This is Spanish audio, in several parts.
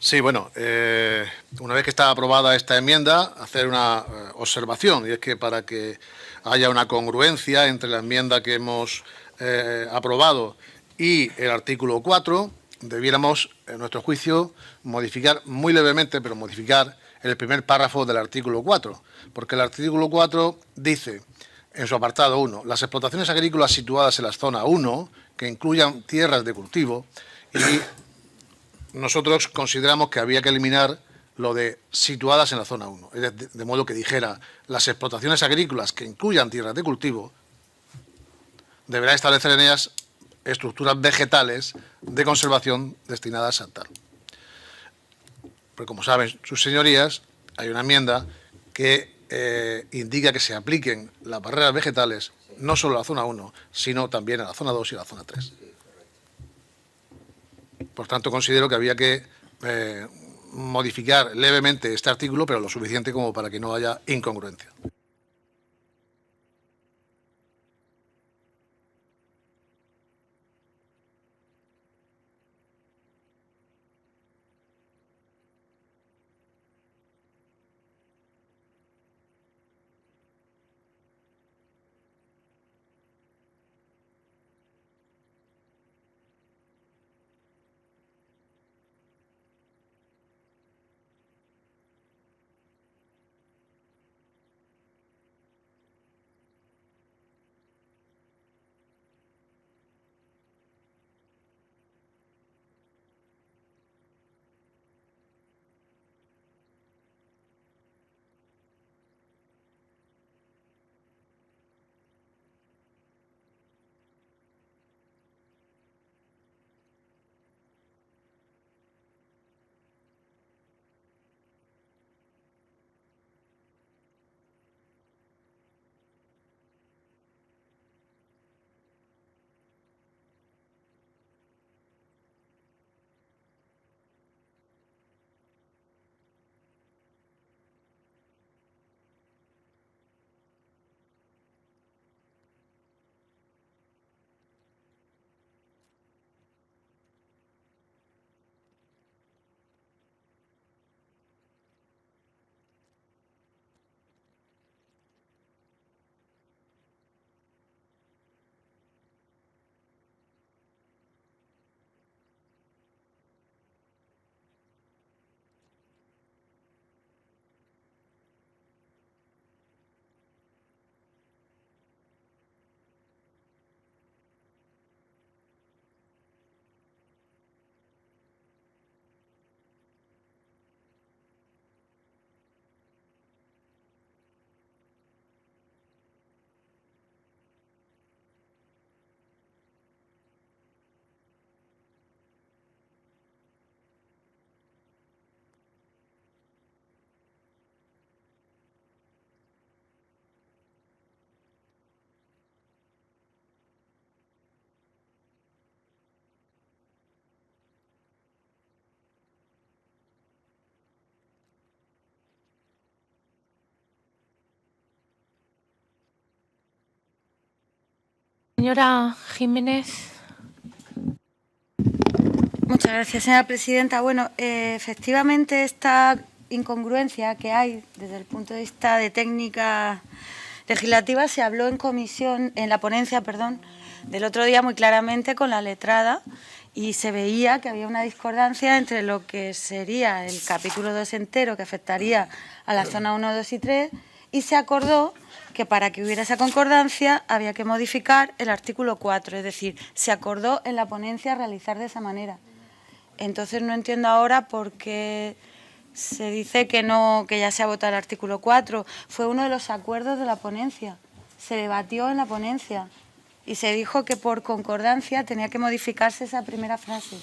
Sí, bueno, una vez que está aprobada esta enmienda, hacer una observación, y es que para que haya una congruencia entre la enmienda que hemos aprobado y el artículo 4, debiéramos, en nuestro juicio, modificar muy levemente, pero modificar el primer párrafo del artículo 4, porque el artículo 4 dice, en su apartado 1, las explotaciones agrícolas situadas en la zona 1, que incluyan tierras de cultivo, y nosotros consideramos que había que eliminar lo de situadas en la zona 1, de modo que dijera las explotaciones agrícolas que incluyan tierras de cultivo deberá establecer en ellas estructuras vegetales de conservación destinadas a tal. Pero como saben sus señorías, hay una enmienda que indica que se apliquen las barreras vegetales no solo a la zona 1, sino también a la zona 2 y a la zona 3. Por tanto, considero que había que modificar levemente este artículo, pero lo suficiente como para que no haya incongruencia. Señora Jiménez. Muchas gracias, señora presidenta. Bueno, efectivamente esta incongruencia que hay desde el punto de vista de técnica legislativa se habló en comisión, en la ponencia, perdón, del otro día muy claramente con la letrada y se veía que había una discordancia entre lo que sería el capítulo 2 entero que afectaría a la zona 1, 2 y 3 y se acordó que para que hubiera esa concordancia había que modificar el artículo 4, es decir, se acordó en la ponencia realizar de esa manera. Entonces no entiendo ahora por qué se dice que no, que ya se ha votado el artículo 4. Fue uno de los acuerdos de la ponencia. Se debatió en la ponencia y se dijo que por concordancia tenía que modificarse esa primera frase.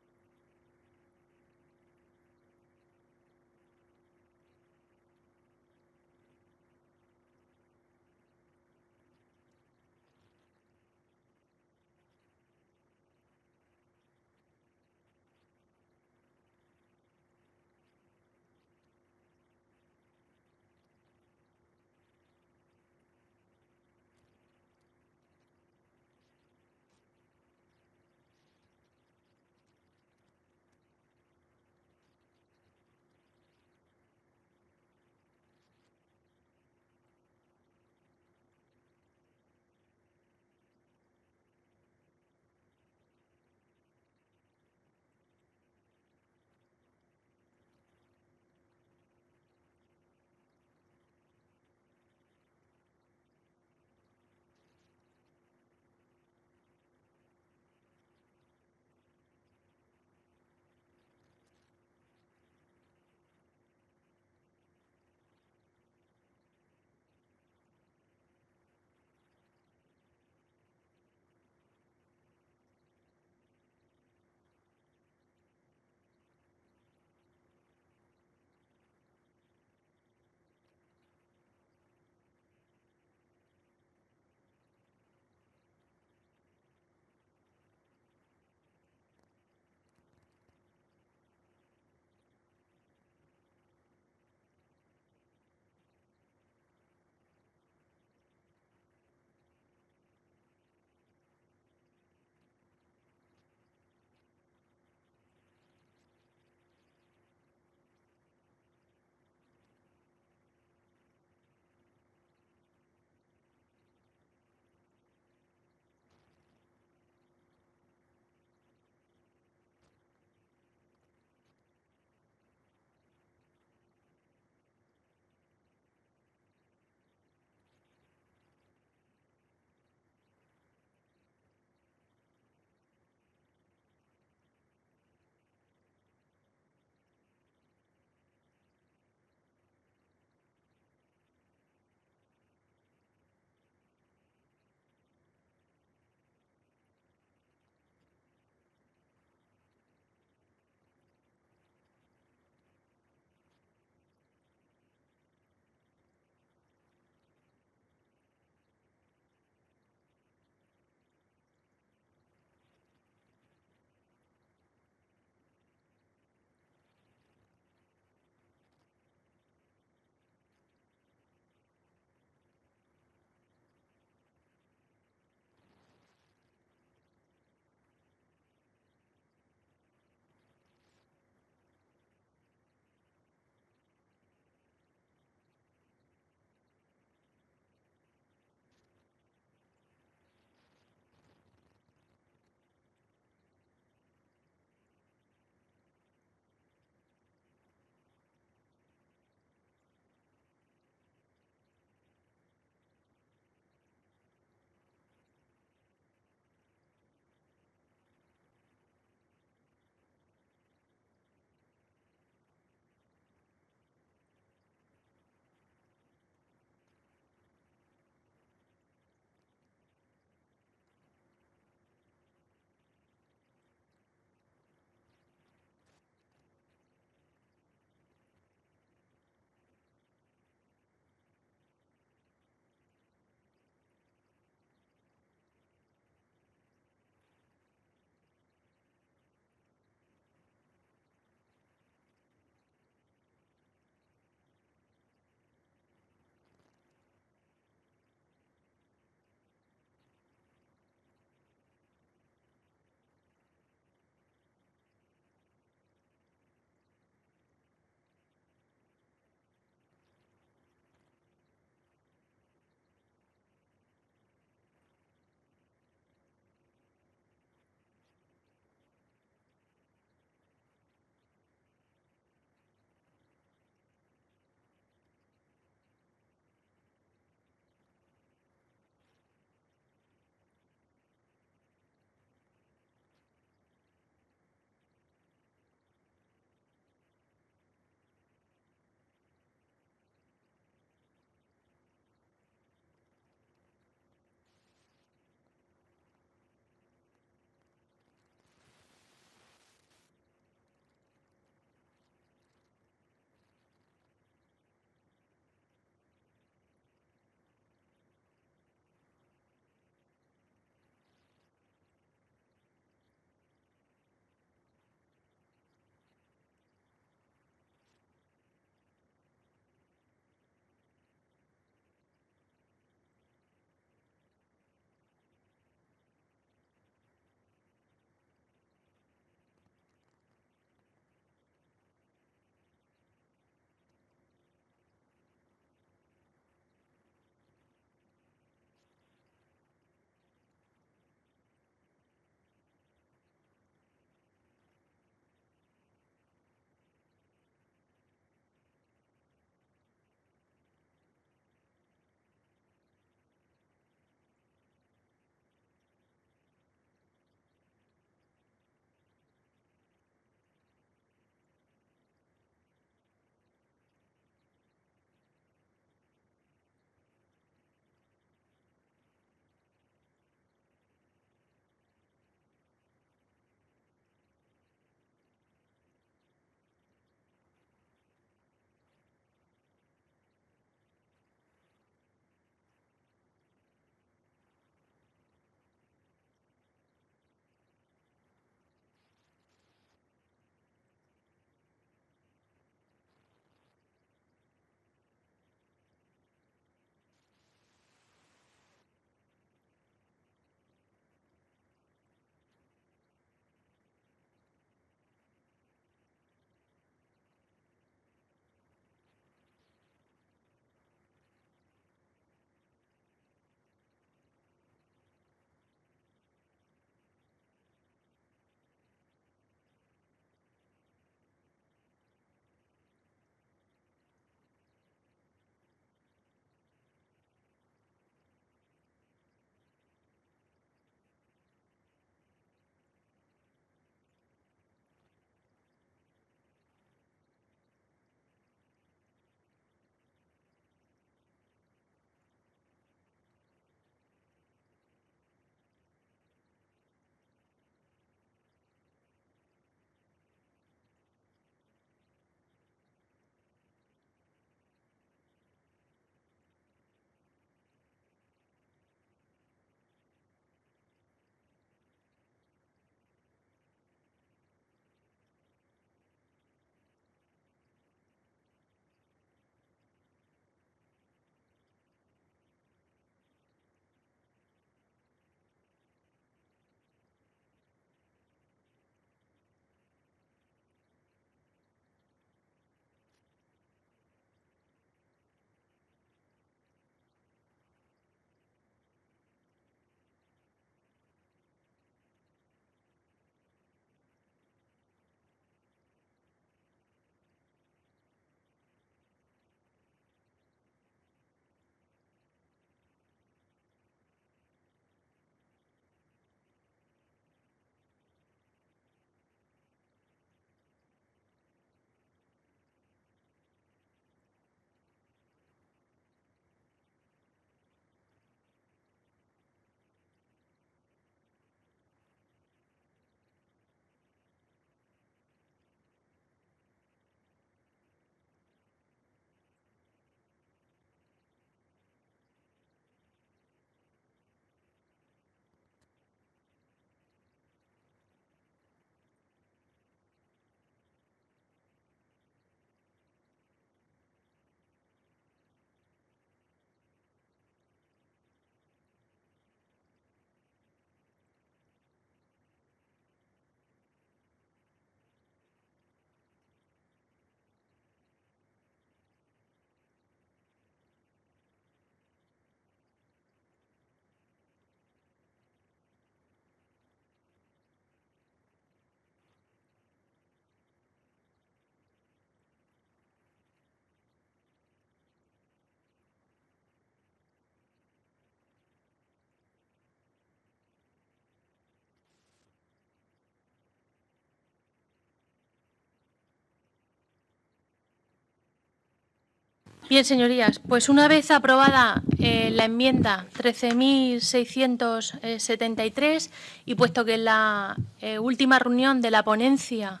Bien, señorías, pues una vez aprobada la enmienda 13.673 y puesto que en la última reunión de la ponencia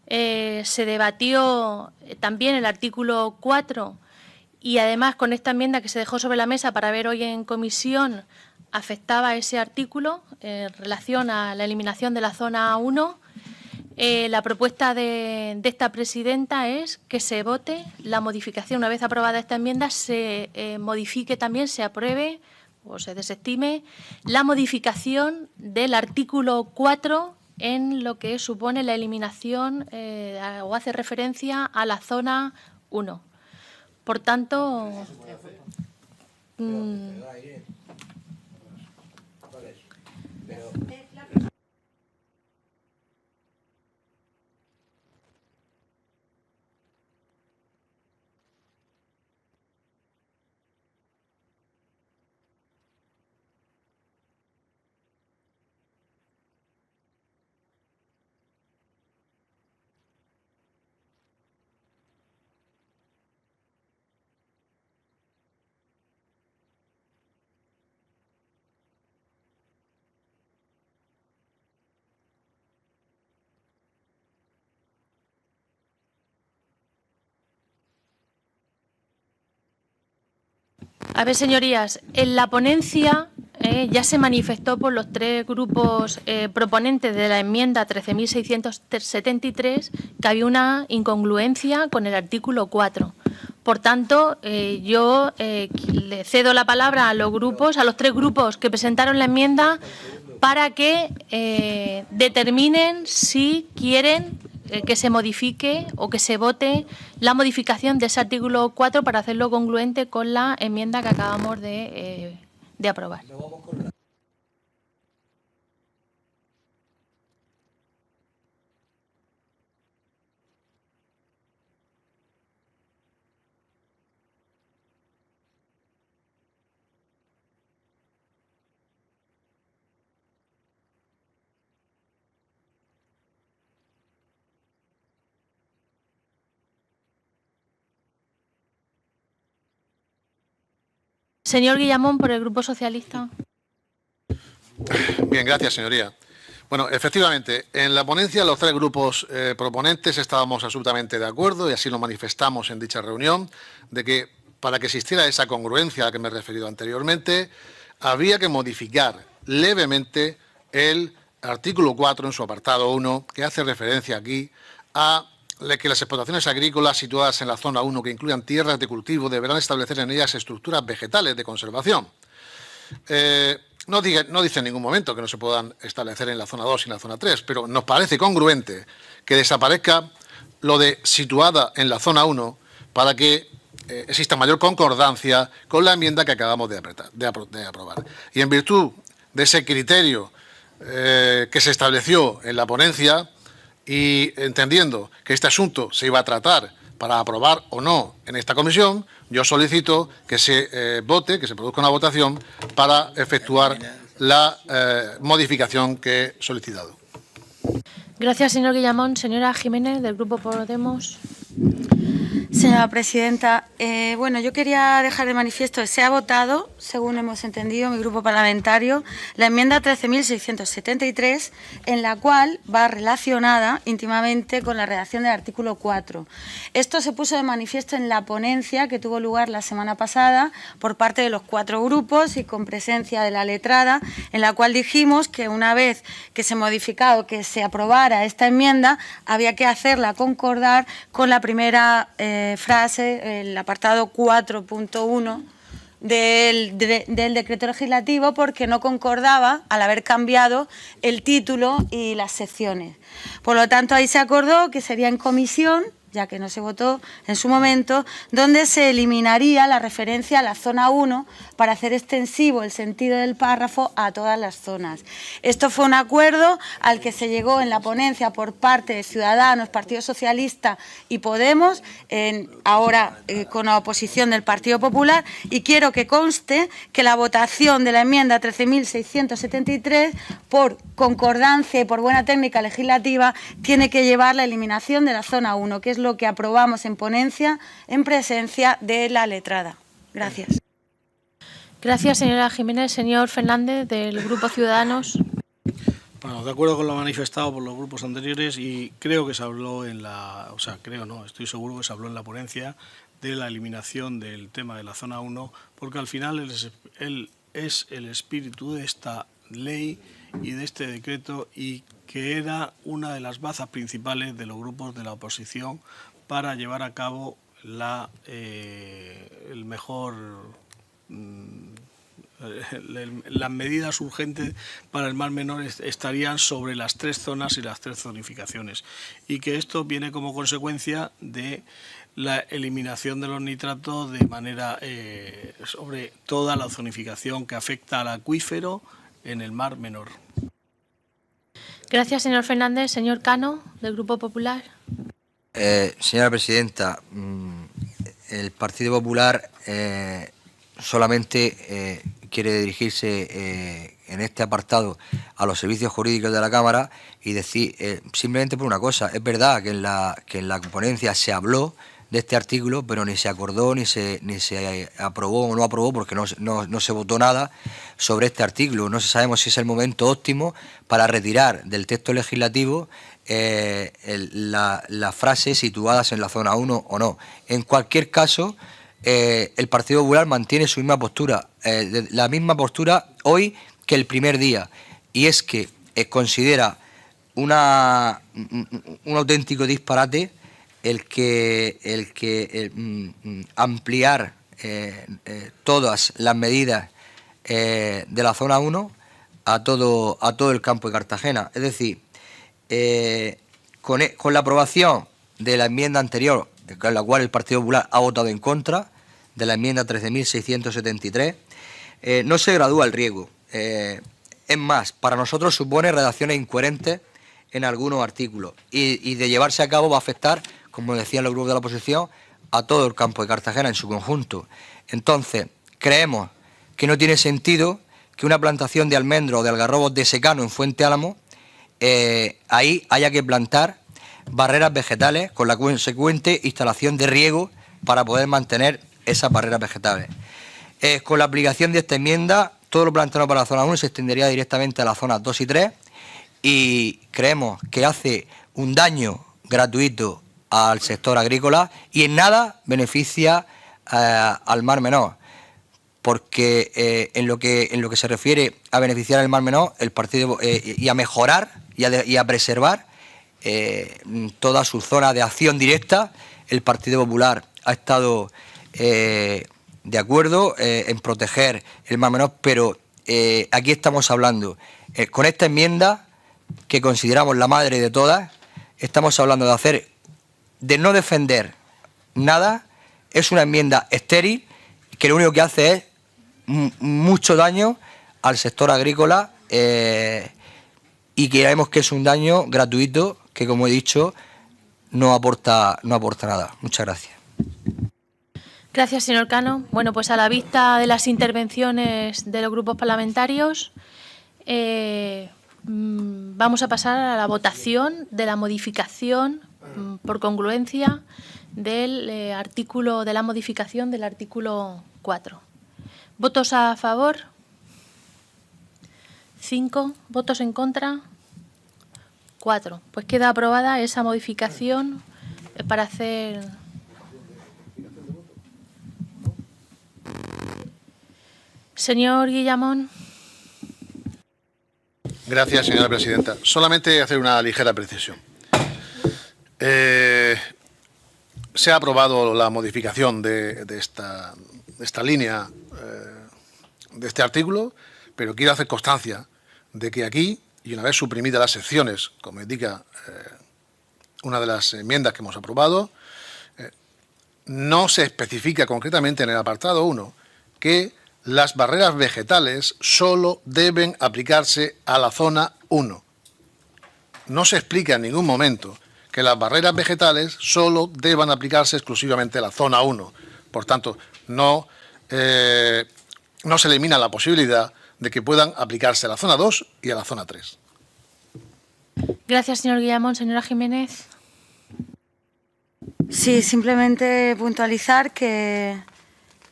se debatió también el artículo 4 y además con esta enmienda que se dejó sobre la mesa para ver hoy en comisión afectaba ese artículo en relación a la eliminación de la zona 1, la propuesta de esta presidenta es que se vote la modificación. Una vez aprobada esta enmienda, se modifique también, se apruebe o se desestime la modificación del artículo 4 en lo que supone la eliminación o hace referencia a la zona 1. Por tanto, a ver, señorías, en la ponencia ya se manifestó por los tres grupos proponentes de la enmienda 13.673 que había una incongruencia con el artículo 4. Por tanto, yo le cedo la palabra a los grupos, a los tres grupos que presentaron la enmienda, para que determinen si quieren que se modifique o que se vote la modificación de ese artículo 4 para hacerlo congruente con la enmienda que acabamos de aprobar. Señor Guillamón, por el Grupo Socialista. Bien, gracias, señoría. Bueno, efectivamente, en la ponencia los tres grupos proponentes estábamos absolutamente de acuerdo y así lo manifestamos en dicha reunión, de que para que existiera esa congruencia a la que me he referido anteriormente, había que modificar levemente el artículo 4 en su apartado 1, que hace referencia aquí a que las explotaciones agrícolas situadas en la zona 1 que incluyan tierras de cultivo deberán establecer en ellas estructuras vegetales de conservación. No dice en ningún momento que no se puedan establecer en la zona 2 y en la zona 3, pero nos parece congruente que desaparezca lo de situada en la zona 1 para que exista mayor concordancia con la enmienda que acabamos de aprobar. Y en virtud de ese criterio que se estableció en la ponencia y entendiendo que este asunto se iba a tratar para aprobar o no en esta comisión, yo solicito que se vote, que se produzca una votación para efectuar la modificación que he solicitado. Gracias, señor Guillamón. Señora Jiménez, del Grupo Podemos. Señora presidenta, bueno, yo quería dejar de manifiesto que se ha votado, según hemos entendido mi grupo parlamentario, la enmienda 13.673, en la cual va relacionada íntimamente con la redacción del artículo 4. Esto se puso de manifiesto en la ponencia que tuvo lugar la semana pasada por parte de los cuatro grupos y con presencia de la letrada, en la cual dijimos que una vez que se modificaba o que se aprobara esta enmienda, había que hacerla concordar con la primera frase, el apartado 4.1 del decreto legislativo, porque no concordaba al haber cambiado el título y las secciones. Por lo tanto, ahí se acordó que sería en comisión, ya que no se votó en su momento, donde se eliminaría la referencia a la zona 1 para hacer extensivo el sentido del párrafo a todas las zonas. Esto fue un acuerdo al que se llegó en la ponencia por parte de Ciudadanos, Partido Socialista y Podemos, ahora con la oposición del Partido Popular, y quiero que conste que la votación de la enmienda 13.673, por concordancia y por buena técnica legislativa, tiene que llevar la eliminación de la zona 1, que es lo artículo que aprobamos en ponencia en presencia de la letrada. Gracias. Gracias, señora Jiménez. Señor Fernández, del Grupo Ciudadanos. Bueno, de acuerdo con lo manifestado por los grupos anteriores, y creo que se habló en la... O sea, creo no, estoy seguro que se habló en la ponencia de la eliminación del tema de la zona 1, porque al final él es el espíritu de esta ley y de este decreto, y que era una de las bazas principales de los grupos de la oposición para llevar a cabo las medidas urgentes para el Mar Menor estarían sobre las 3 zonas y las 3 zonificaciones, y que esto viene como consecuencia de la eliminación de los nitratos de manera sobre toda la zonificación que afecta al acuífero en el Mar Menor. Gracias, señor Fernández. Señor Cano, del Grupo Popular. Señora presidenta, el Partido Popular solamente quiere dirigirse en este apartado a los servicios jurídicos de la Cámara y decir simplemente por una cosa. Es verdad que en la ponencia se habló de este artículo, pero ni se acordó, ni se aprobó o no aprobó, porque no se votó nada sobre este artículo. No sabemos si es el momento óptimo para retirar del texto legislativo las frases situadas en la zona 1 o no. En cualquier caso, el Partido Popular mantiene su misma postura, la misma postura hoy que el primer día, y es que considera un auténtico disparate el que ampliar todas las medidas de la zona 1 a todo el campo de Cartagena. Es decir, con la aprobación de la enmienda anterior, con la cual el Partido Popular ha votado en contra, de la enmienda 13.673, no se gradúa el riesgo. Es más, para nosotros supone redacciones incoherentes en algunos artículos, y de llevarse a cabo va a afectar, como decían los grupos de la oposición, a todo el campo de Cartagena en su conjunto. Entonces, creemos que no tiene sentido que una plantación de almendros o de algarrobos de secano en Fuente Álamo, ahí haya que plantar barreras vegetales con la consecuente instalación de riego para poder mantener esas barreras vegetales. Con la aplicación de esta enmienda, todo lo planteado para la zona 1 se extendería directamente a las zonas 2 y 3, y creemos que hace un daño gratuito al sector agrícola y en nada beneficia al Mar Menor, porque en lo que se refiere a beneficiar al Mar Menor, el partido y a mejorar y a preservar toda su zona de acción directa, el Partido Popular ha estado de acuerdo en proteger el Mar Menor, pero aquí estamos hablando, con esta enmienda, que consideramos la madre de todas, estamos hablando de no defender nada. Es una enmienda estéril que lo único que hace es mucho daño al sector agrícola, y creemos que es un daño gratuito que, como he dicho, no aporta nada. Muchas gracias. Gracias, señor Cano. Bueno, pues a la vista de las intervenciones de los grupos parlamentarios, vamos a pasar a la votación de la modificación por congruencia del artículo, de la modificación del artículo 4. ¿Votos a favor? 5. ¿Votos en contra? 4. Pues queda aprobada esa modificación para hacer... Señor Guillamón. Gracias, señora presidenta. Solamente hacer una ligera precisión. Se ha aprobado la modificación de esta línea, de este artículo, pero quiero hacer constancia de que aquí, y una vez suprimidas las secciones, como indica una de las enmiendas que hemos aprobado, no se especifica concretamente en el apartado 1 que las barreras vegetales solo deben aplicarse a la zona 1. No se explica en ningún momento que las barreras vegetales solo deban aplicarse exclusivamente a la zona 1. Por tanto, no se elimina la posibilidad de que puedan aplicarse a la zona 2 y a la zona 3. Gracias, señor Guillamón. Señora Jiménez. Sí, simplemente puntualizar que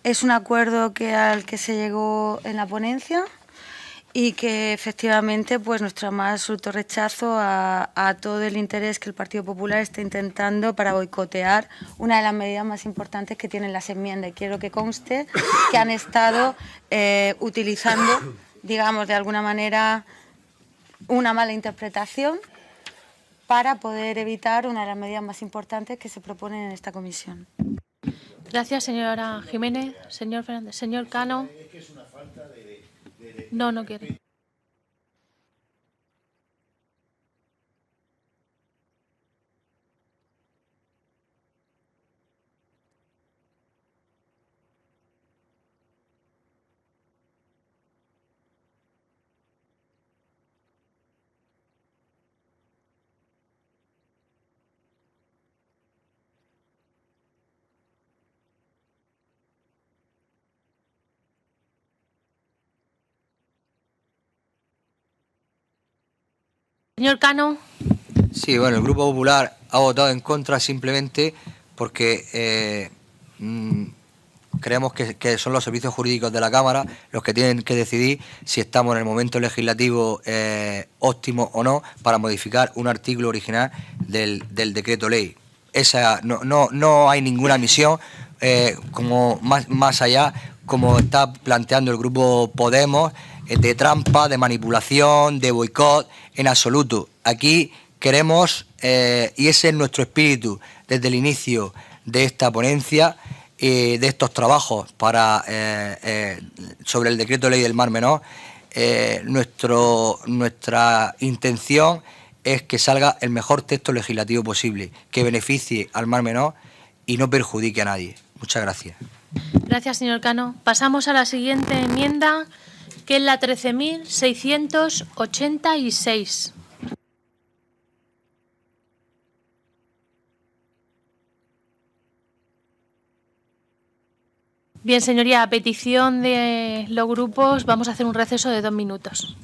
es un acuerdo al que se llegó en la ponencia y que efectivamente pues nuestro más absoluto rechazo a todo el interés que el Partido Popular está intentando para boicotear una de las medidas más importantes que tienen las enmiendas. Y quiero que conste que han estado utilizando, digamos, de alguna manera una mala interpretación para poder evitar una de las medidas más importantes que se proponen en esta comisión. Gracias, señora Jiménez. Señor Fernández. Señor Cano. No, no quiere. Señor Cano. Sí, bueno, el Grupo Popular ha votado en contra simplemente porque creemos que son los servicios jurídicos de la Cámara los que tienen que decidir si estamos en el momento legislativo óptimo o no para modificar un artículo original del decreto ley. No hay ninguna misión como más allá, como está planteando el Grupo Podemos, de trampa, de manipulación, de boicot, en absoluto. Aquí queremos, y ese es nuestro espíritu desde el inicio de esta ponencia, de estos trabajos sobre el decreto ley del Mar Menor, nuestra intención es que salga el mejor texto legislativo posible, que beneficie al Mar Menor y no perjudique a nadie. Muchas gracias. Gracias, señor Cano. Pasamos a la siguiente enmienda, que es la 13.686. Bien, señoría, a petición de los grupos vamos a hacer un receso de 2 minutos.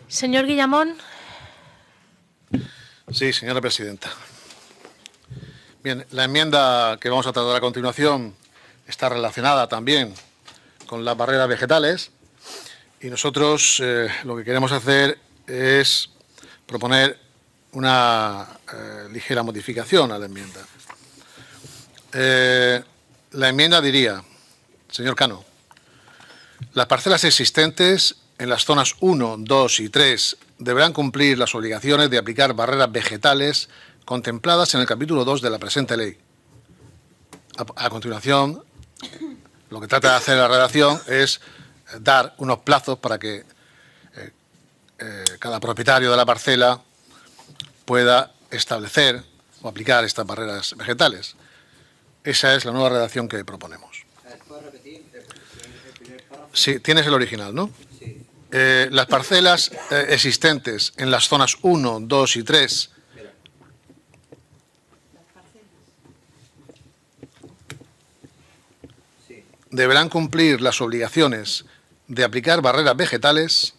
Señor Guillamón. Sí, señora presidenta. Bien, la enmienda que vamos a tratar a continuación está relacionada también con las barreras vegetales y nosotros lo que queremos hacer es proponer una ligera modificación a la enmienda. La enmienda diría, señor Cano, las parcelas existentes en las zonas 1, 2 y 3 deberán cumplir las obligaciones de aplicar barreras vegetales contempladas en el capítulo 2 de la presente ley. A continuación, lo que trata de hacer la redacción es dar unos plazos para que cada propietario de la parcela pueda establecer o aplicar estas barreras vegetales. Esa es la nueva redacción que proponemos. ¿Puedes repetir? Sí, tienes el original, ¿no? Sí. Las parcelas existentes en las zonas 1, 2 y 3 deberán cumplir las obligaciones de aplicar barreras vegetales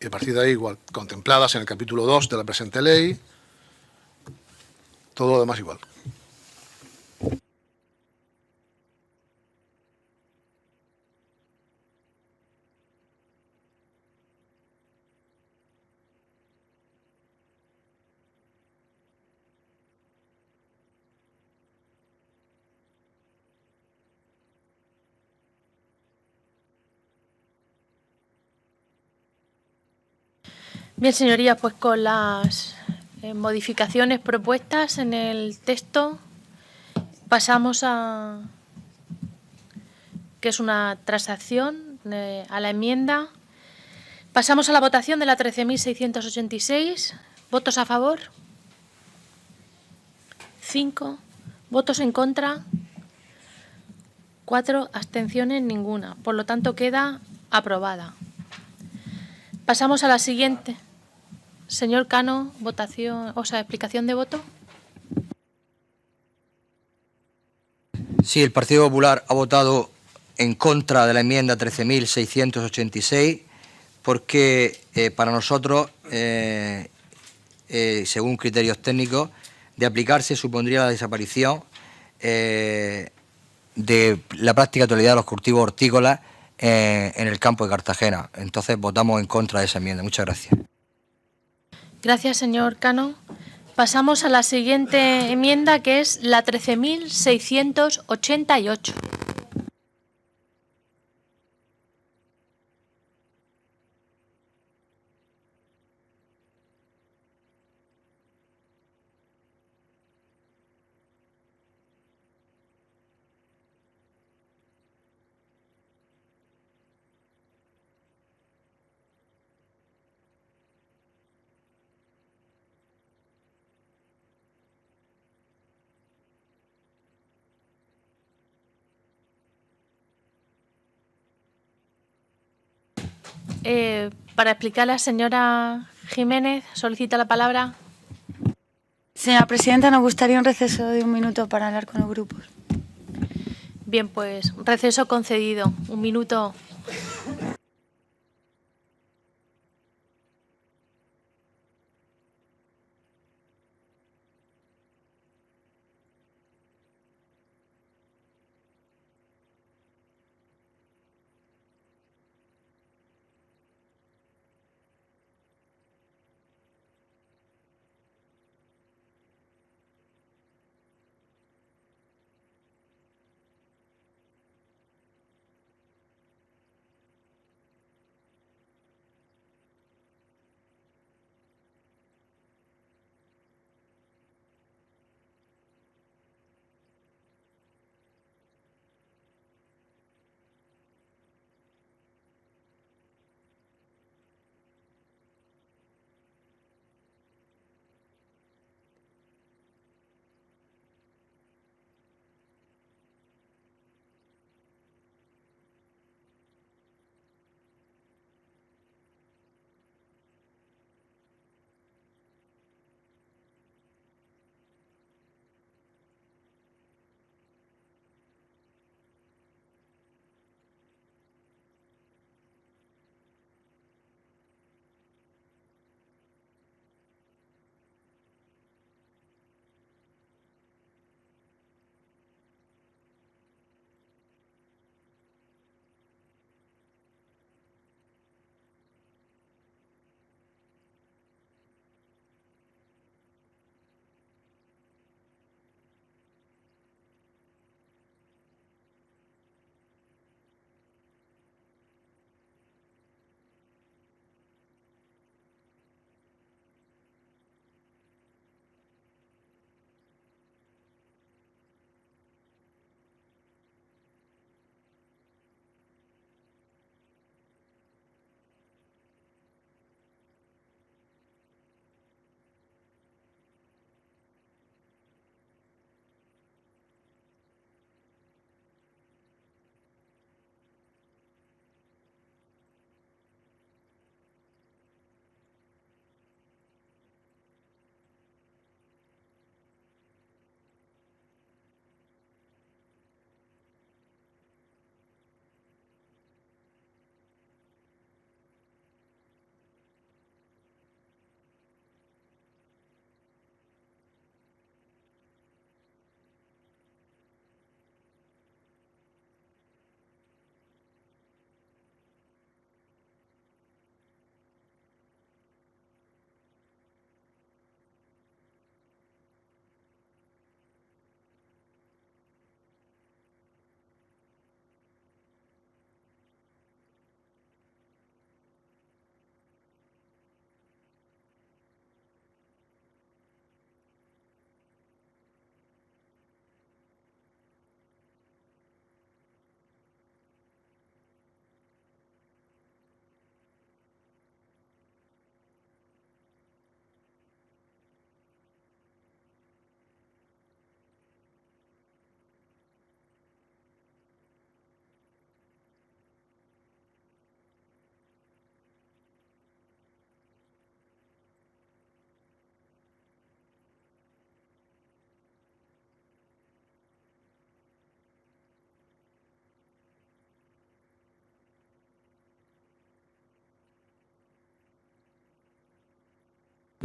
y a partir de ahí igual, contempladas en el capítulo 2 de la presente ley, todo lo demás igual. Bien, señorías, pues con las modificaciones propuestas en el texto pasamos a, que es una transacción a la enmienda. Pasamos a la votación de la 13.686. ¿Votos a favor? 5. ¿Votos en contra? 4. Abstenciones, ninguna. Por lo tanto, queda aprobada. Pasamos a la siguiente. Señor Cano, votación, explicación de voto. Sí, el Partido Popular ha votado en contra de la enmienda 13.686 porque para nosotros, según criterios técnicos, de aplicarse supondría la desaparición de la práctica totalidad de los cultivos hortícolas en el campo de Cartagena. Entonces votamos en contra de esa enmienda. Muchas gracias. Gracias, señor Cano. Pasamos a la siguiente enmienda, que es la 13.688. Para explicar, la señora Jiménez solicita la palabra. Señora presidenta, nos gustaría un receso de 1 minuto para hablar con los grupos. Bien, pues receso concedido. 1 minuto.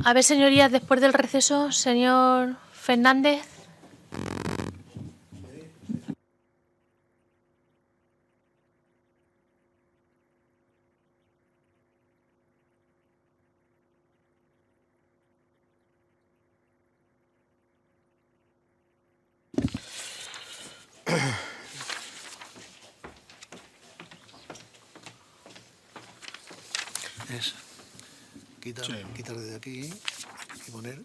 A ver, señorías, después del receso, señor Fernández. Es quitar, Sí. quitar de aquí y poner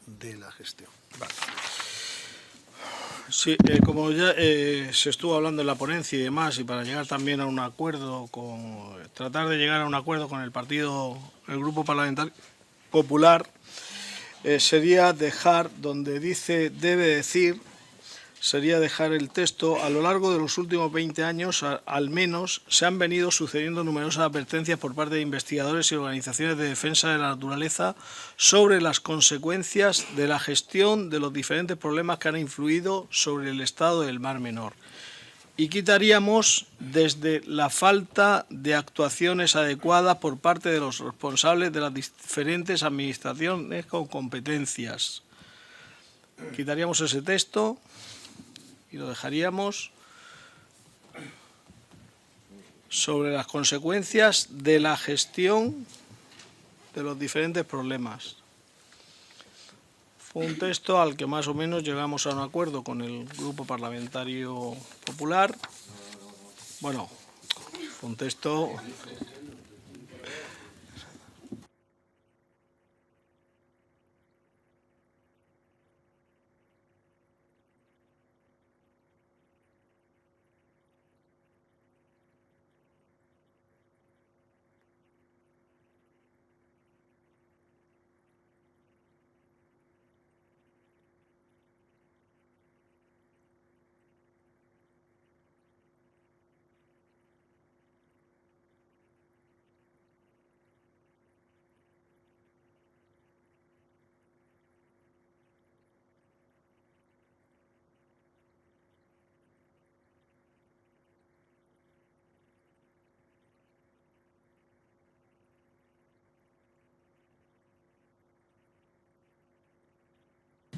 de la gestión. Vale. Sí, como ya se estuvo hablando en la ponencia y demás, y para llegar también a un acuerdo, tratar de llegar a un acuerdo con el Grupo Parlamentario Popular, sería dejar donde dice debe decir, sería dejar el texto: a lo largo de los últimos 20 años, al menos, se han venido sucediendo numerosas advertencias por parte de investigadores y organizaciones de defensa de la naturaleza sobre las consecuencias de la gestión de los diferentes problemas que han influido sobre el estado del Mar Menor. Y quitaríamos desde la falta de actuaciones adecuadas por parte de los responsables de las diferentes administraciones con competencias. Quitaríamos ese texto y lo dejaríamos sobre las consecuencias de la gestión de los diferentes problemas. Fue un texto al que más o menos llegamos a un acuerdo con el Grupo Parlamentario Popular. Bueno, fue un texto...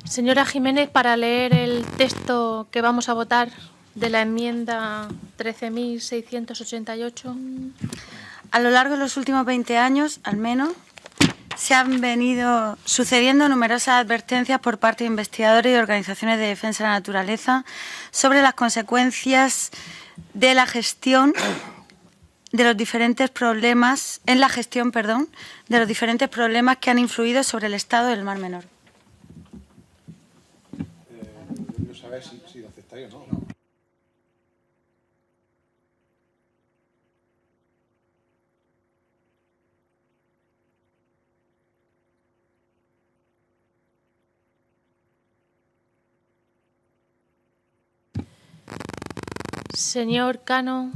Señora Jiménez, para leer el texto que vamos a votar de la enmienda 13.688. A lo largo de los últimos 20 años, al menos, se han venido sucediendo numerosas advertencias por parte de investigadores y organizaciones de defensa de la naturaleza sobre las consecuencias de la gestión de los diferentes problemas, de los diferentes problemas que han influido sobre el estado del Mar Menor. Yo saber si lo aceptáis o no. Señor Cano,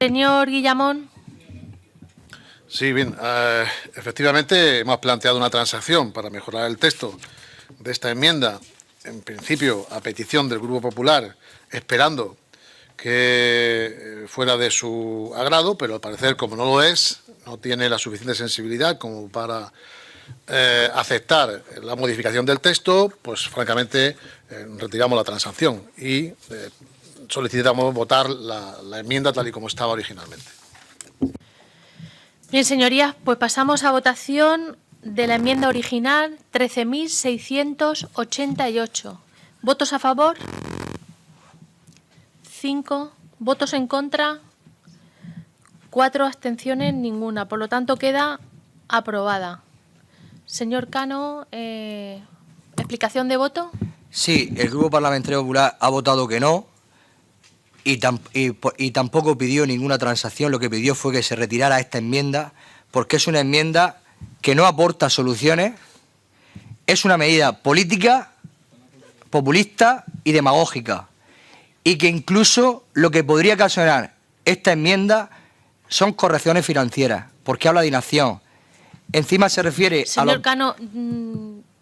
Señor Guillamón. Sí, bien. Efectivamente, hemos planteado una transacción para mejorar el texto de esta enmienda, en principio a petición del Grupo Popular, esperando que fuera de su agrado, pero al parecer, como no lo es, no tiene la suficiente sensibilidad como para aceptar la modificación del texto, pues francamente retiramos la transacción y solicitamos votar la enmienda tal y como estaba originalmente. Bien, señorías, pues pasamos a votación de la enmienda original 13.688. ¿Votos a favor? 5. ¿Votos en contra? 4 abstenciones, ninguna. Por lo tanto, queda aprobada. Señor Cano, ¿explicación de voto? Sí, el Grupo Parlamentario Popular ha votado que no y tampoco pidió ninguna transacción. Lo que pidió fue que se retirara esta enmienda porque es una enmienda que no aporta soluciones, es una medida política, populista y demagógica, y que incluso lo que podría ocasionar esta enmienda son correcciones financieras, porque habla de inacción. Encima se refiere Señor Cano,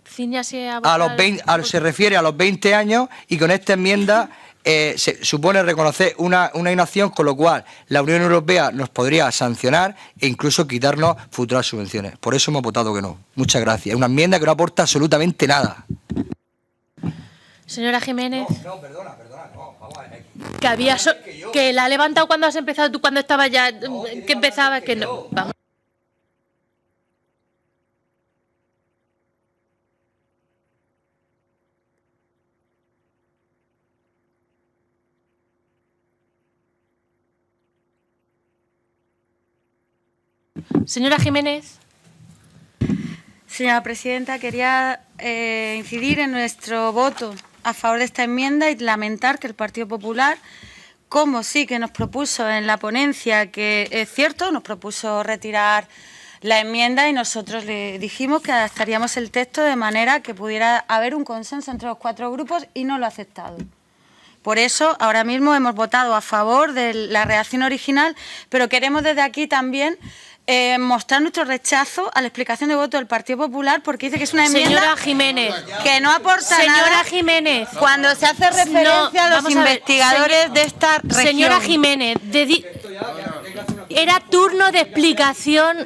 ciñase a se refiere a los 20 años y con esta enmienda se supone reconocer una inacción, con lo cual la Unión Europea nos podría sancionar e incluso quitarnos futuras subvenciones. Por eso hemos votado que no. Muchas gracias. Es una enmienda que no aporta absolutamente nada. Señora Jiménez. No, perdona, no, vamos a ver. Que la ha levantado cuando has empezado tú, cuando estaba ya, que empezaba, que no. Vamos. Señora Jiménez. Señora presidenta, quería incidir en nuestro voto a favor de esta enmienda y lamentar que el Partido Popular, como sí que nos propuso en la ponencia, que es cierto, nos propuso retirar la enmienda y nosotros le dijimos que adaptaríamos el texto de manera que pudiera haber un consenso entre los 4 grupos y no lo ha aceptado. Por eso, ahora mismo hemos votado a favor de la redacción original, pero queremos desde aquí también mostrar nuestro rechazo a la explicación de voto del Partido Popular, porque dice que es una enmienda Señora Jiménez, que no aporta nada. Señora Jiménez, cuando se hace referencia a los investigadores de esta región. Señora Jiménez, era turno de explicación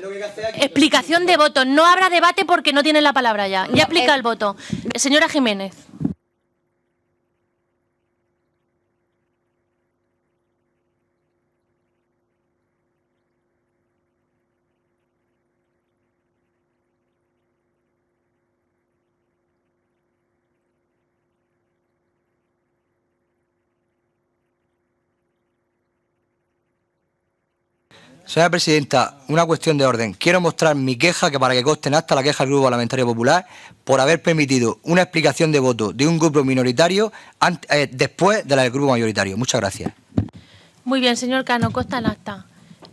de voto. No habrá debate porque no tiene la palabra ya. Ya explica el voto. Señora Jiménez. Señora presidenta, una cuestión de orden. Quiero mostrar mi queja, que para que conste en acta la queja del Grupo Parlamentario Popular, por haber permitido una explicación de voto de un grupo minoritario después de la del grupo mayoritario. Muchas gracias. Muy bien, señor Cano, consta en acta.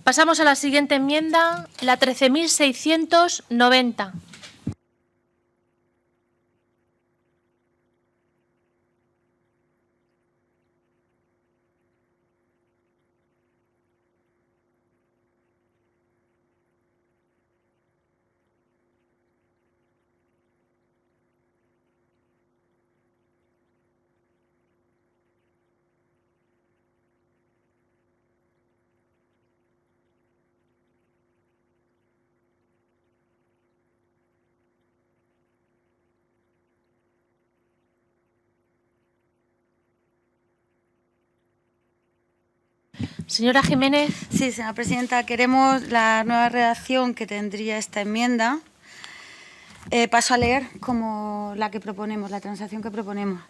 Pasamos a la siguiente enmienda, la 13.690. Señora Jiménez. Sí, señora presidenta, queremos la nueva redacción que tendría esta enmienda. Paso a leer como la que proponemos, la transacción que proponemos.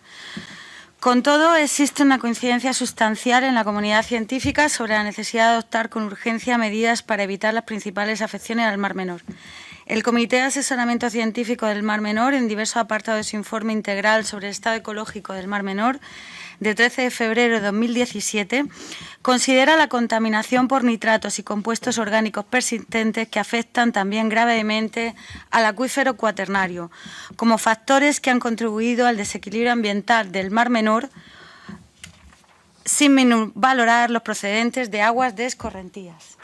Con todo, existe una coincidencia sustancial en la comunidad científica sobre la necesidad de adoptar con urgencia medidas para evitar las principales afecciones al Mar Menor. El Comité de Asesoramiento Científico del Mar Menor, en diversos apartados de su informe integral sobre el estado ecológico del Mar Menor, de 13 de febrero de 2017, considera la contaminación por nitratos y compuestos orgánicos persistentes que afectan también gravemente al acuífero cuaternario, como factores que han contribuido al desequilibrio ambiental del Mar Menor, sin minusvalorar los procedentes de aguas de escorrentías.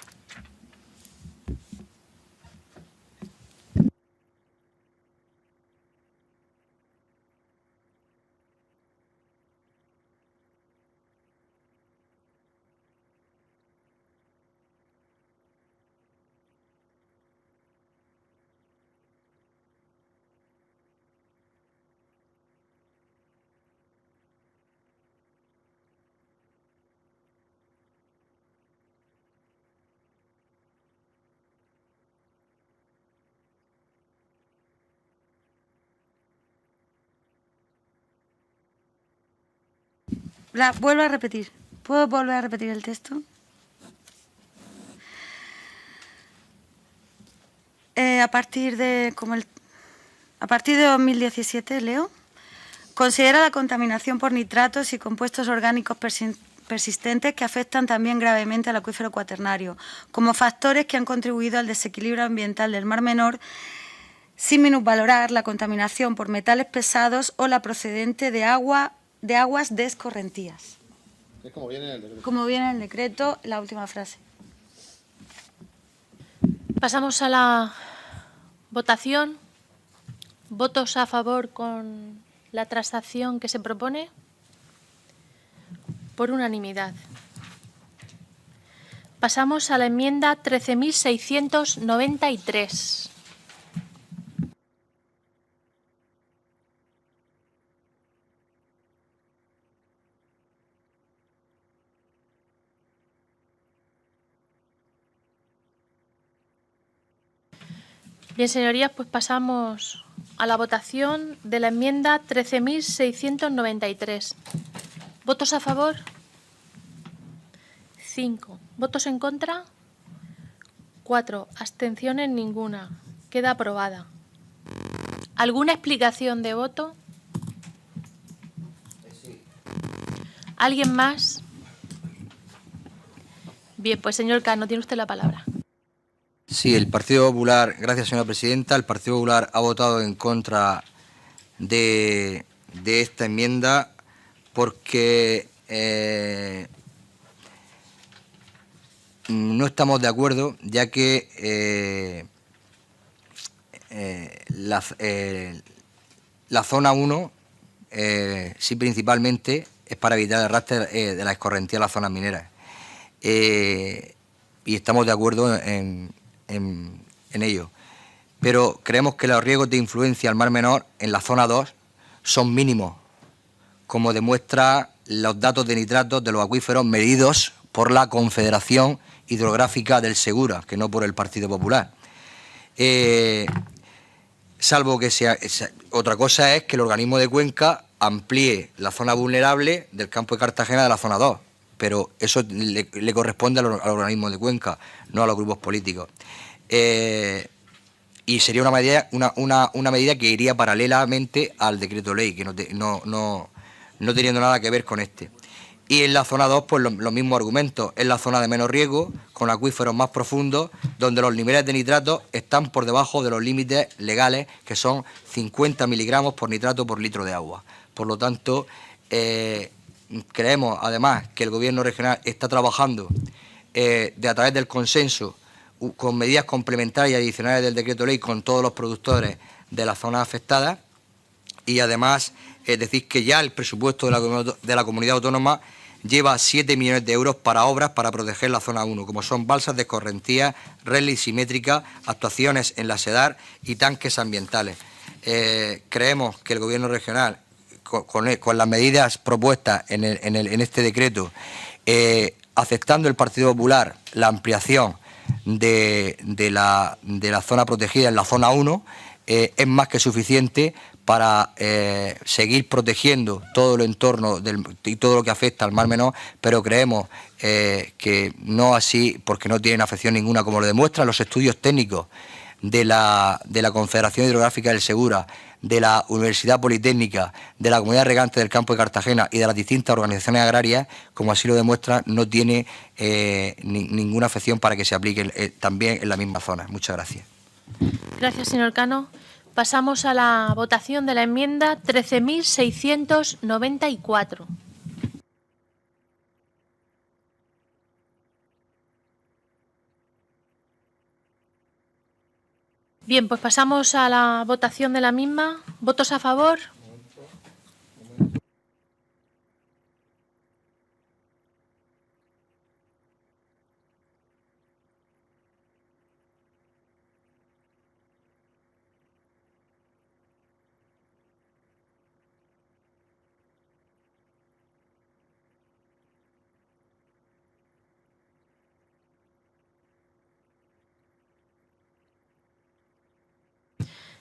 Vuelvo a repetir. ¿Puedo volver a repetir el texto? A partir de 2017, leo, considera la contaminación por nitratos y compuestos orgánicos persistentes que afectan también gravemente al acuífero cuaternario, como factores que han contribuido al desequilibrio ambiental del Mar Menor, sin minusvalorar la contaminación por metales pesados o la procedente de aguas de escorrentías. Es como viene en el decreto. Como viene en el decreto, la última frase. Pasamos a la votación. ¿Votos a favor con la transacción que se propone? Por unanimidad. Pasamos a la enmienda 13.693. Bien, señorías, pues pasamos a la votación de la enmienda 13.693. ¿Votos a favor? 5. ¿Votos en contra? 4. Abstenciones ninguna. Queda aprobada. ¿Alguna explicación de voto? ¿Alguien más? Bien, pues señor Cano, tiene usted la palabra. Sí, el Partido Popular, gracias señora presidenta, el Partido Popular ha votado en contra de esta enmienda porque no estamos de acuerdo, ya que la zona 1 sí principalmente es para evitar el arrastre de la escorrentía a las zonas mineras. Y estamos de acuerdo en ello. Pero creemos que los riesgos de influencia al Mar Menor en la zona 2 son mínimos, como demuestra los datos de nitratos de los acuíferos medidos por la Confederación Hidrográfica del Segura, que no por el Partido Popular. Salvo que otra cosa es que el organismo de Cuenca amplíe la zona vulnerable del campo de Cartagena de la zona 2, pero eso le corresponde al organismo de Cuenca, no a los grupos políticos. Y sería una medida que iría paralelamente al decreto ley, que no teniendo nada que ver con este. Y en la zona 2, pues los mismos argumentos. Es la zona de menos riesgo, con acuíferos más profundos, donde los niveles de nitratos están por debajo de los límites legales, que son 50 miligramos por nitrato por litro de agua. Por lo tanto, creemos, además, que el Gobierno regional está trabajando a través del consenso, con medidas complementarias y adicionales del decreto ley con todos los productores de las zonas afectadas, y además decir que ya el presupuesto de la comunidad autónoma lleva 7 millones de euros para obras para proteger la zona 1, como son balsas de escorrentía, redes simétricas, actuaciones en la SEDAR y tanques ambientales. Creemos que el Gobierno regional, con las medidas propuestas en este decreto, aceptando el Partido Popular la ampliación de la zona protegida en la zona 1, es más que suficiente para seguir protegiendo todo el entorno y todo lo que afecta al Mar Menor, pero creemos que no así, porque no tienen afección ninguna, como lo demuestran los estudios técnicos de la Confederación Hidrográfica del Segura, de la Universidad Politécnica, de la Comunidad Regante del Campo de Cartagena y de las distintas organizaciones agrarias, como así lo demuestra, no tiene ninguna afección para que se aplique también en la misma zona. Muchas gracias. Gracias, señor Cano. Pasamos a la votación de la enmienda 13.694. Bien, pues pasamos a la votación de la misma. ¿Votos a favor?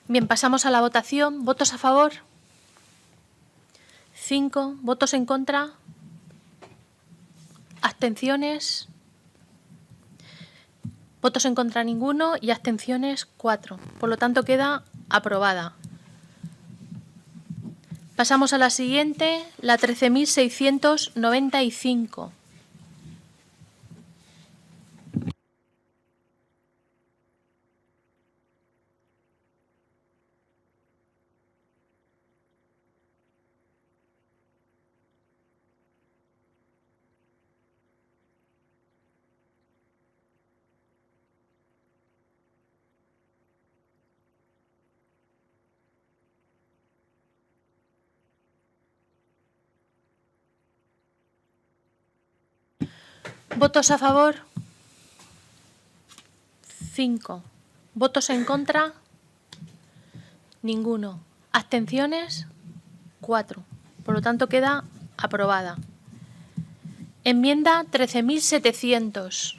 Bien, pasamos a la votación. ¿Votos a favor? 5. ¿Votos en contra? ¿Abstenciones? Votos en contra ninguno y abstenciones 4. Por lo tanto, queda aprobada. Pasamos a la siguiente, la 13.695. ¿Votos a favor? 5. ¿Votos en contra? Ninguno. ¿Abstenciones? 4. Por lo tanto, queda aprobada. Enmienda 13.700.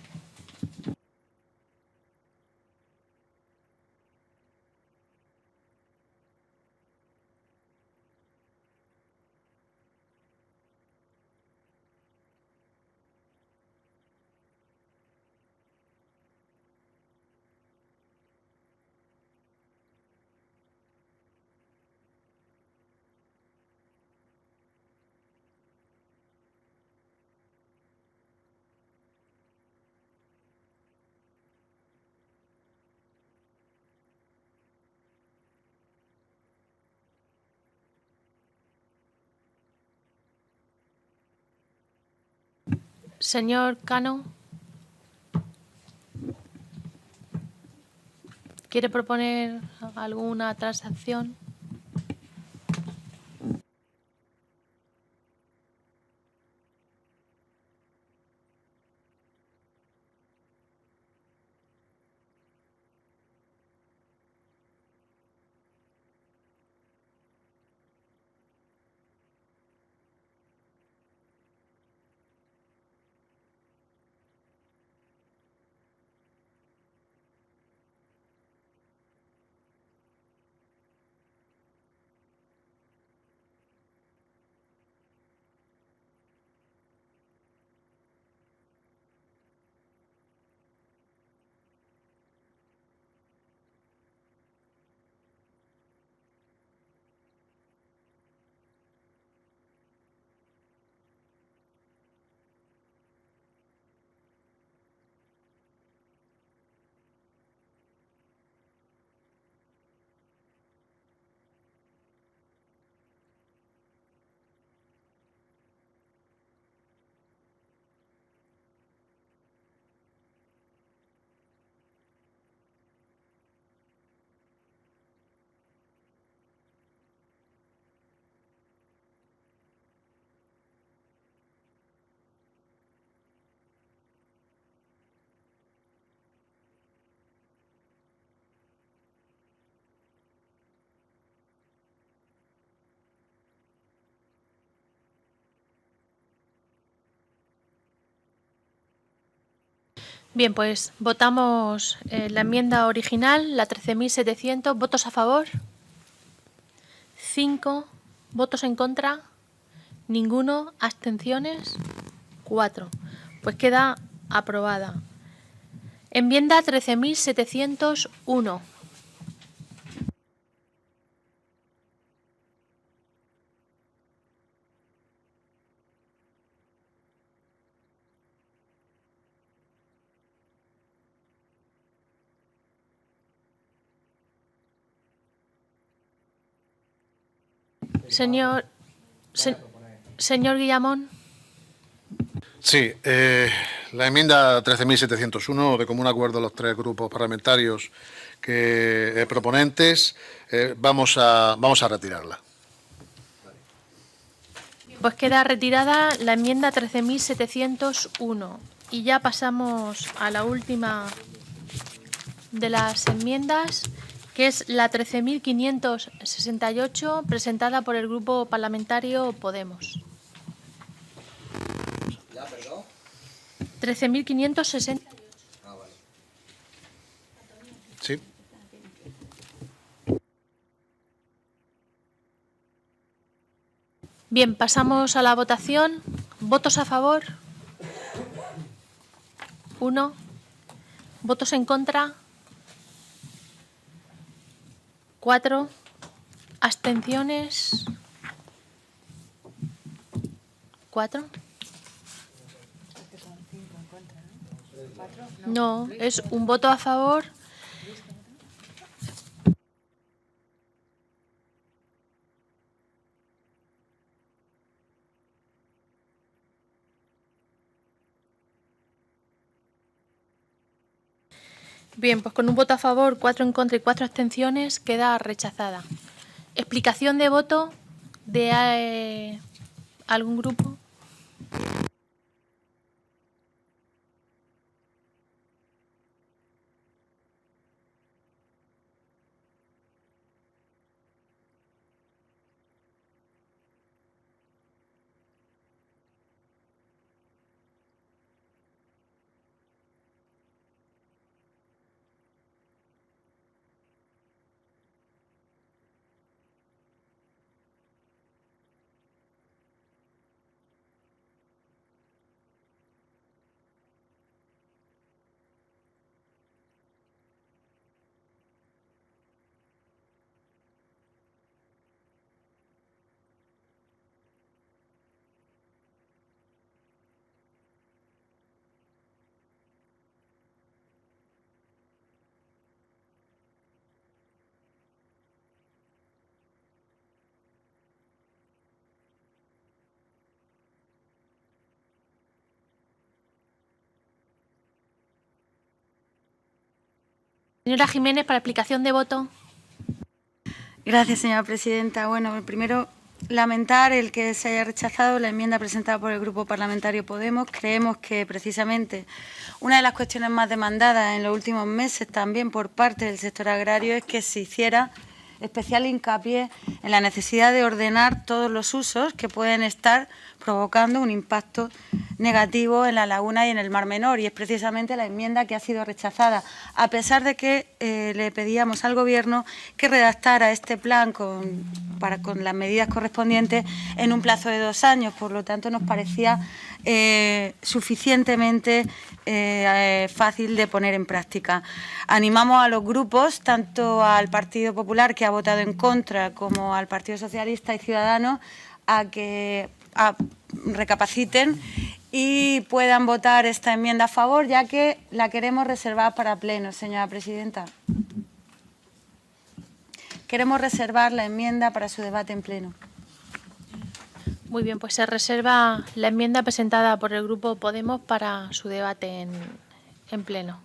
Señor Cano, ¿quiere proponer alguna transacción? Bien, pues votamos la enmienda original, la 13.700. ¿Votos a favor? 5. ¿Votos en contra? Ninguno. ¿Abstenciones? 4. Pues queda aprobada. Enmienda 13.701. Señor Guillamón. Sí, la enmienda 13.701, de común acuerdo los tres grupos parlamentarios que proponentes, vamos a retirarla. Pues queda retirada la enmienda 13.701 y ya pasamos a la última de las enmiendas, que es la 13.568, presentada por el Grupo Parlamentario Podemos. 13.568. Sí. Bien, pasamos a la votación. ¿Votos a favor? 1. ¿Votos en contra? 4. ¿Abstenciones? 4. No, es un voto a favor. Bien, pues con un voto a favor, 4 en contra y 4 abstenciones, queda rechazada. ¿Explicación de voto de algún grupo? Señora Jiménez, para explicación de voto. Gracias, señora presidenta. Bueno, primero, lamentar el que se haya rechazado la enmienda presentada por el Grupo Parlamentario Podemos. Creemos que, precisamente, una de las cuestiones más demandadas en los últimos meses también por parte del sector agrario es que se hiciera especial hincapié en la necesidad de ordenar todos los usos que pueden estar provocando un impacto negativo en la laguna y en el Mar Menor, y es precisamente la enmienda que ha sido rechazada, a pesar de que le pedíamos al Gobierno que redactara este plan con las medidas correspondientes en un plazo de 2 años. Por lo tanto, nos parecía suficientemente fácil de poner en práctica. Animamos a los grupos, tanto al Partido Popular, que ha votado en contra, como al Partido Socialista y Ciudadanos, a que recapaciten y puedan votar esta enmienda a favor, ya que la queremos reservar para pleno, señora presidenta. Queremos reservar la enmienda para su debate en pleno. Muy bien, pues se reserva la enmienda presentada por el Grupo Podemos para su debate en pleno.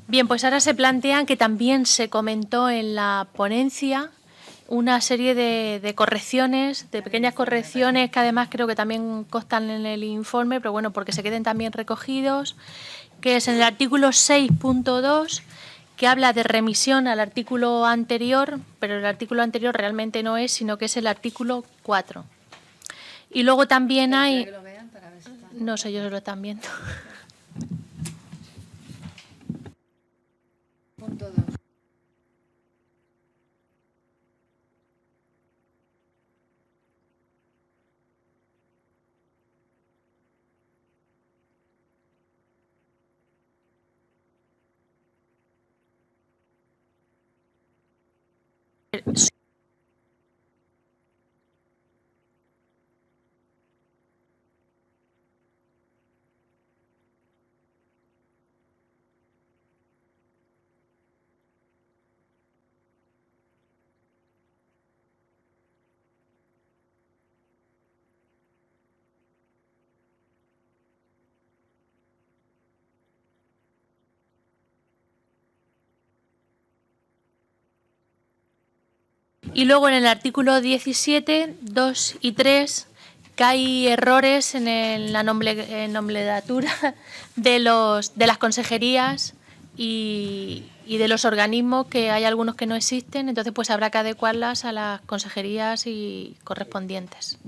Bien, pues ahora se plantean, que también se comentó en la ponencia, una serie de correcciones, de pequeñas correcciones, que además creo que también constan en el informe, pero bueno, porque se queden también recogidos, que es en el artículo 6.2, que habla de remisión al artículo anterior, pero el artículo anterior realmente no es, sino que es el artículo 4. Y luego también hay... No sé, ellos lo están viendo. Punto 2. Y luego en el artículo 17, 2 y 3, que hay errores en la nomenclatura de las consejerías y de los organismos, que hay algunos que no existen, entonces pues habrá que adecuarlas a las consejerías y correspondientes.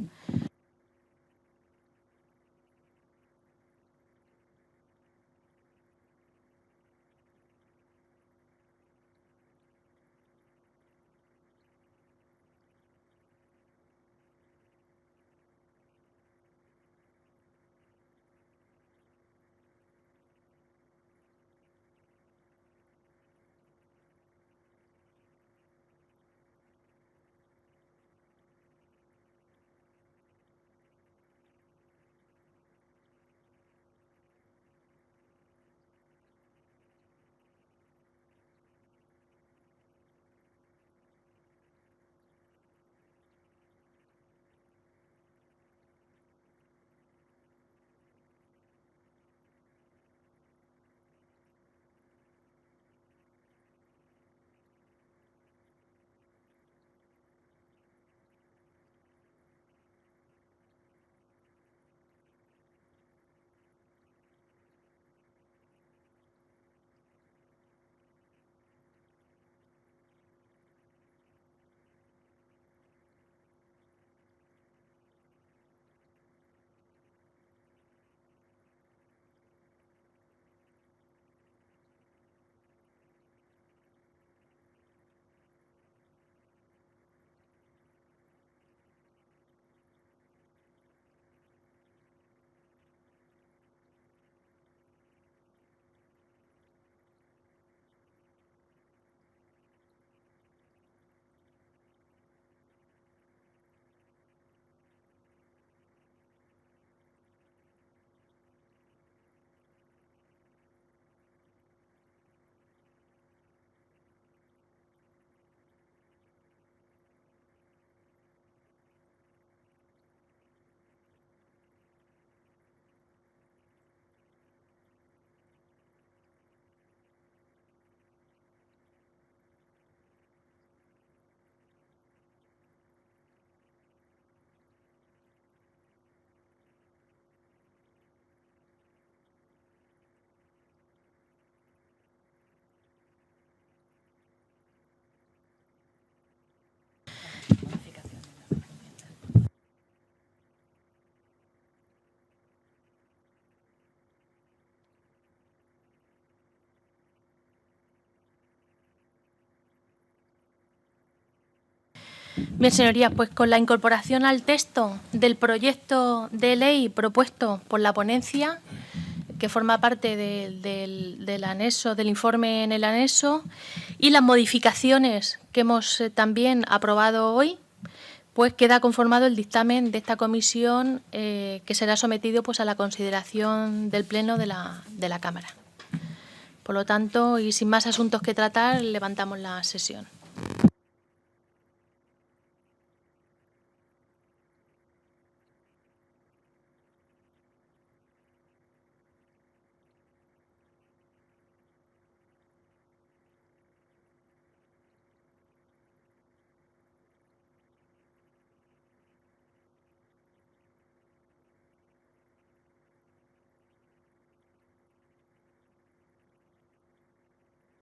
Bien, señorías, pues con la incorporación al texto del proyecto de ley propuesto por la ponencia, que forma parte del anexo, del informe en el anexo, y las modificaciones que hemos también aprobado hoy, pues queda conformado el dictamen de esta comisión, que será sometido pues a la consideración del Pleno de la Cámara. Por lo tanto, y sin más asuntos que tratar, levantamos la sesión.